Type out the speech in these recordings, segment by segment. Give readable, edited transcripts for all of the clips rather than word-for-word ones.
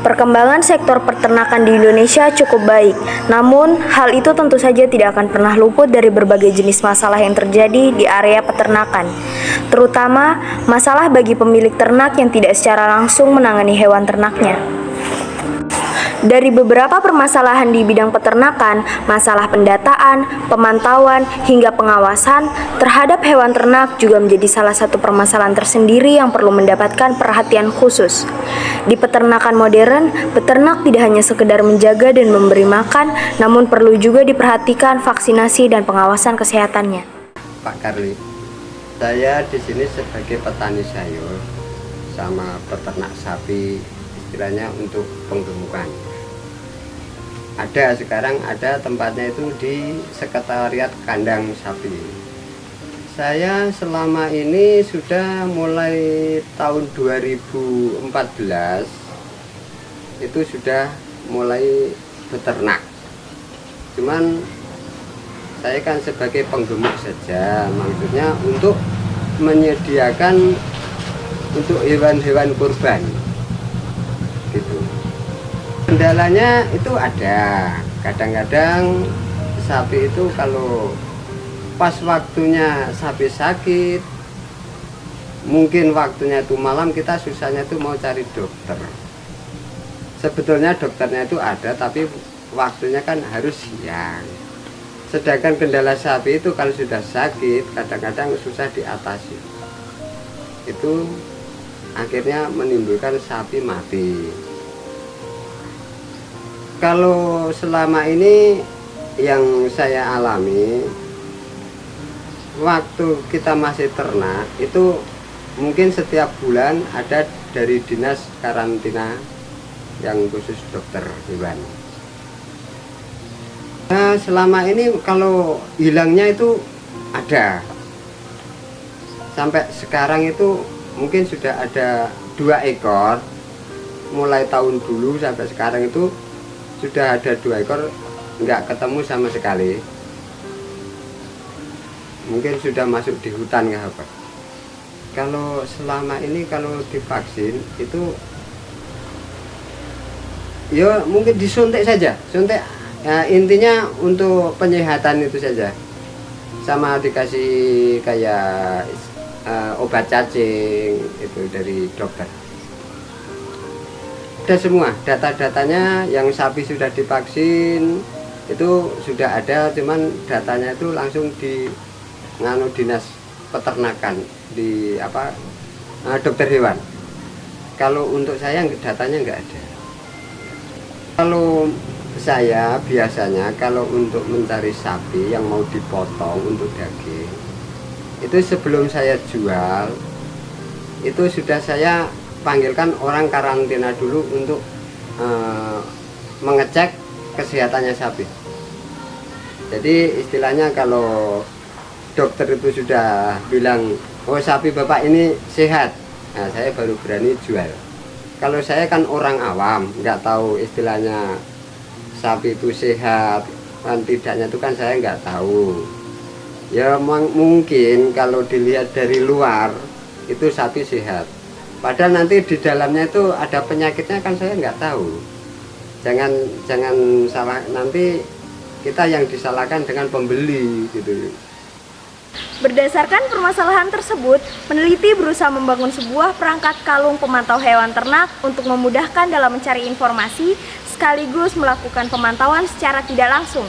Perkembangan sektor peternakan di Indonesia cukup baik, namun hal itu tentu saja tidak akan pernah luput dari berbagai jenis masalah yang terjadi di area peternakan, terutama masalah bagi pemilik ternak yang tidak secara langsung menangani hewan ternaknya. Dari beberapa permasalahan di bidang peternakan, masalah pendataan, pemantauan, hingga pengawasan terhadap hewan ternak juga menjadi salah satu permasalahan tersendiri yang perlu mendapatkan perhatian khusus. Di peternakan modern, peternak tidak hanya sekedar menjaga dan memberi makan, namun perlu juga diperhatikan vaksinasi dan pengawasan kesehatannya. Pak Karli, saya di sini sebagai petani sayur sama peternak sapi, istilahnya untuk penggemukan. Sekarang ada tempatnya itu di sekretariat kandang sapi. Saya selama ini sudah mulai tahun 2014 itu sudah mulai beternak. Cuman saya kan sebagai penggemuk saja, maksudnya untuk menyediakan untuk hewan-hewan kurban gitu. Kendalanya itu ada, kadang-kadang sapi itu kalau pas waktunya sapi sakit, mungkin waktunya itu malam, kita susahnya itu mau cari dokter. Sebetulnya dokternya itu ada, tapi waktunya kan harus siang. Sedangkan kendala sapi itu kalau sudah sakit, kadang-kadang susah diatasi. Itu akhirnya menimbulkan sapi mati. Kalau selama ini yang saya alami, waktu kita masih ternak itu mungkin setiap bulan ada dari dinas karantina yang khusus dokter hewan. Nah, selama ini kalau hilangnya itu ada, sampai sekarang itu mungkin sudah ada 2 ekor, mulai tahun dulu sampai sekarang itu sudah ada 2 ekor nggak ketemu sama sekali. Mungkin sudah masuk di hutan nggak apa. Kalau selama ini kalau divaksin itu ya mungkin disuntik saja, suntik ya, intinya untuk penyehatan itu saja, sama dikasih kayak obat cacing itu dari dokter. Ada semua data-datanya, yang sapi sudah divaksin itu sudah ada, cuman datanya itu langsung di dinas peternakan di dokter hewan. Kalau untuk saya datanya nggak ada. Kalau saya biasanya kalau untuk mencari sapi yang mau dipotong untuk daging, itu sebelum saya jual itu sudah saya panggilkan orang karantina dulu untuk mengecek kesehatannya sapi. Jadi istilahnya kalau dokter itu sudah bilang, oh sapi bapak ini sehat, nah saya baru berani jual. Kalau saya kan orang awam, nggak tahu istilahnya sapi itu sehat kan tidaknya, itu kan saya nggak tahu. Ya mungkin kalau dilihat dari luar itu sapi sehat, padahal nanti di dalamnya itu ada penyakitnya kan saya nggak tahu. Jangan salah, nanti kita yang disalahkan dengan pembeli gitu. Berdasarkan permasalahan tersebut, peneliti berusaha membangun sebuah perangkat kalung pemantau hewan ternak untuk memudahkan dalam mencari informasi sekaligus melakukan pemantauan secara tidak langsung.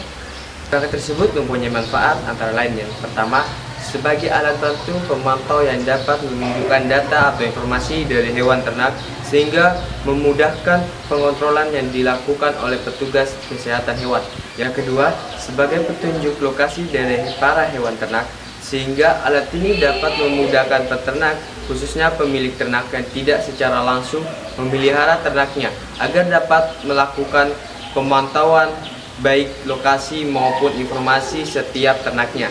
Perangkat tersebut mempunyai manfaat antara lain yang pertama, sebagai alat bantu pemantau yang dapat menunjukkan data atau informasi dari hewan ternak sehingga memudahkan pengontrolan yang dilakukan oleh petugas kesehatan hewan. Yang kedua, sebagai petunjuk lokasi dari para hewan ternak sehingga alat ini dapat memudahkan peternak, khususnya pemilik ternak yang tidak secara langsung memelihara ternaknya, agar dapat melakukan pemantauan baik lokasi maupun informasi setiap ternaknya.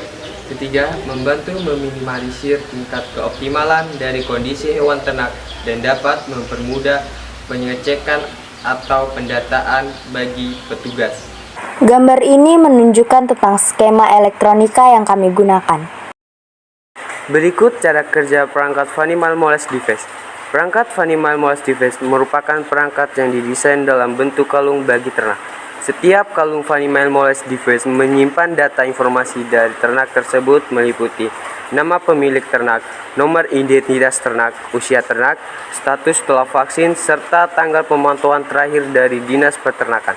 Ketiga, membantu meminimalisir tingkat keoptimalan dari kondisi hewan ternak dan dapat mempermudah pengecekan atau pendataan bagi petugas. Gambar ini menunjukkan tentang skema elektronika yang kami gunakan. Berikut cara kerja perangkat Fanimal Moles Device. Perangkat Fanimal Moles Device merupakan perangkat yang didesain dalam bentuk kalung bagi ternak. Setiap kalung Fanimal Moles Device menyimpan data informasi dari ternak tersebut meliputi nama pemilik ternak, nomor identitas ternak, usia ternak, status setelah vaksin, serta tanggal pemantauan terakhir dari Dinas Peternakan.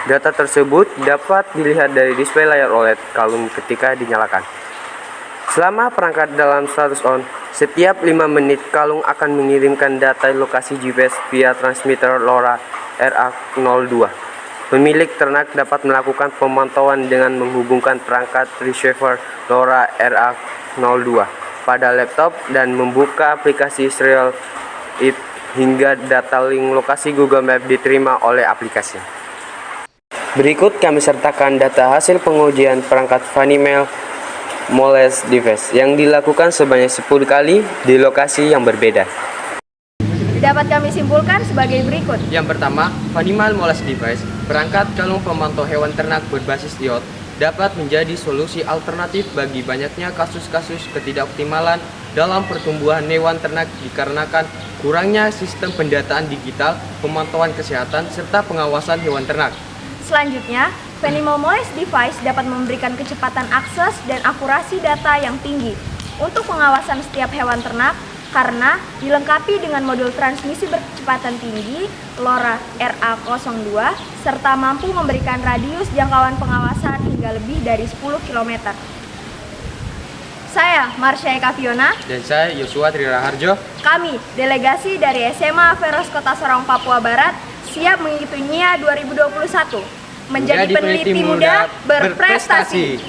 Data tersebut dapat dilihat dari display layar OLED kalung ketika dinyalakan. Selama perangkat dalam status on, setiap 5 menit kalung akan mengirimkan data lokasi GPS via transmitter LoRa RA02. Pemilik ternak dapat melakukan pemantauan dengan menghubungkan perangkat receiver LoRa RA02 pada laptop dan membuka aplikasi Serial IT hingga data link lokasi Google Maps diterima oleh aplikasi. Berikut kami sertakan data hasil pengujian perangkat Fanimal Moles Device yang dilakukan sebanyak 10 kali di lokasi yang berbeda. Dapat kami simpulkan sebagai berikut. Yang pertama, Fanimal Moles Device, perangkat kalung pemantau hewan ternak berbasis diode, dapat menjadi solusi alternatif bagi banyaknya kasus-kasus ketidakoptimalan dalam pertumbuhan hewan ternak dikarenakan kurangnya sistem pendataan digital, pemantauan kesehatan, serta pengawasan hewan ternak. Selanjutnya, Fanimal Moles Device dapat memberikan kecepatan akses dan akurasi data yang tinggi untuk pengawasan setiap hewan ternak karena dilengkapi dengan modul transmisi berkecepatan tinggi LoRa RA02 serta mampu memberikan radius jangkauan pengawasan hingga lebih dari 10 km. Saya Marsha Eka Fiona Dan saya Yosua Triraharjo. Kami, delegasi dari SMA Veros Kota Sorong, Papua Barat, siap mengikuti NIA 2021. Menjadi peneliti muda berprestasi.